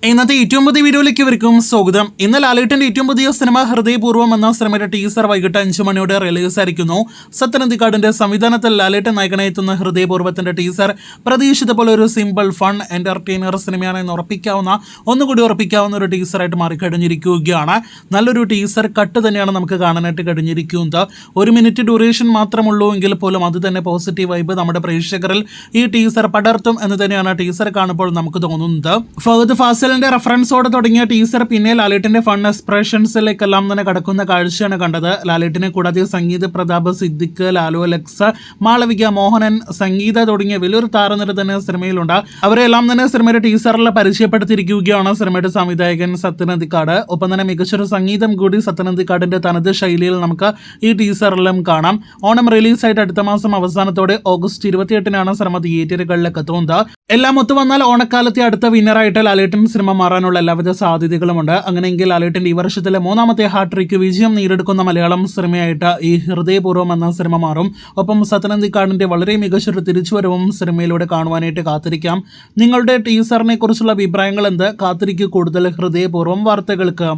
ഇന്നത്തെ ഏറ്റവും പുതിയ വീഡിയോയിലേക്ക് ഇവർക്കും സ്വാഗതം. ഇന്ന് ലാലേട്ടന്റെ ഏറ്റവും പുതിയ സിനിമ ഹൃദയപൂർവ്വം എന്ന സിനിമയുടെ ടീസർ വൈകിട്ട് 5 മണിയോടെ റിലീസ് ആയിരിക്കുന്നു. സത്യനന്ദിക്കാടിന്റെ സംവിധാനത്തിൽ ലാലേട്ടൻ നായകനായി എത്തുന്ന ഹൃദയപൂർവ്വത്തിന്റെ ടീസർ പ്രതീക്ഷിച്ച പോലെ ഒരു സിമ്പിൾ ഫൺ എന്റർടൈനർ സിനിമയാണെന്ന് ഒന്നുകൂടി ഉറപ്പിക്കാവുന്ന ഒരു ടീസറായിട്ട് മാറിക്കഴിഞ്ഞിരിക്കുകയാണ്. നല്ലൊരു ടീസർ കട്ട് തന്നെയാണ് നമുക്ക് കാണാനായിട്ട് കഴിഞ്ഞിരിക്കുന്നത്. 1 മിനിറ്റ് ഡ്യൂറേഷൻ മാത്രമുള്ളൂ എങ്കിൽ പോലും അത് തന്നെ പോസിറ്റീവ് വൈബ് നമ്മുടെ പ്രേക്ഷകരിൽ ഈ ടീസർ പടർത്തും എന്ന് തന്നെയാണ് ടീസർ കാണുമ്പോൾ നമുക്ക് തോന്നുന്നത്. ഫഹദ് ഫാസിലിന്റെ റെഫറൻസോടെ തുടങ്ങിയ ടീസർ പിന്നെ ലാലേട്ടിന്റെ ഫൺ എക്സ്പ്രഷൻസിലേക്കെല്ലാം തന്നെ കടക്കുന്ന കാഴ്ചയാണ് കണ്ടത്. ലാലേട്ടിനെ കൂടാതെ സംഗീത പ്രതാപ്, സിദ്ദിഖ്, ലാലു അലക്സ്, മാളവിക, മോഹനൻ, സംഗീത തുടങ്ങിയ വലിയൊരു താരനിര തന്നെ സിനിമയിലുണ്ട്. അവരെല്ലാം തന്നെ സിനിമയുടെ ടീസറിൽ പരിചയപ്പെടുത്തിയിരിക്കുകയാണ് സിനിമയുടെ സംവിധായകൻ സത്യനന്ദിക്കാട്. ഒപ്പം തന്നെ മികച്ചൊരു സംഗീതം കൂടി സത്യനന്ദിക്കാടിന്റെ തനത് ശൈലിയിൽ നമുക്ക് ഈ ടീസറിലും കാണാം. ഓണം റിലീസായിട്ട് അടുത്ത മാസം അവസാനത്തോടെ ഓഗസ്റ്റ് 28-നാണ് സിനിമ തിയേറ്ററുകളിലേക്ക് എത്തുന്നത്. എല്ലാം ഒത്തുവന്നാൽ ഓണക്കാലത്തെ അടുത്ത വിന്നറായിട്ട് ലാലേട്ടൻ സിനിമ മാറാനുള്ള എല്ലാവിധ സാധ്യതകളുമുണ്ട്. അങ്ങനെയെങ്കിൽ ലാലേട്ടൻ്റെ ഈ വർഷത്തിലെ 3ാമത്തെ ഹാട്രിക്ക് വിജയം നേടിയെടുക്കുന്ന മലയാളം സിനിമയായിട്ട് ഈ ഹൃദയപൂർവ്വം എന്ന സിനിമ മാറും. ഒപ്പം സത്യനന്ദിക്കാടിന്റെ വളരെ മികച്ചൊരു തിരിച്ചുവരവും സിനിമയിലൂടെ കാണുവാനായിട്ട് കാത്തിരിക്കാം. നിങ്ങളുടെ ടീസറിനെ കുറിച്ചുള്ള അഭിപ്രായങ്ങൾ എന്ത്? കാത്തിരിക്കുക കൂടുതൽ ഹൃദയപൂർവ്വം വാർത്തകൾക്ക്.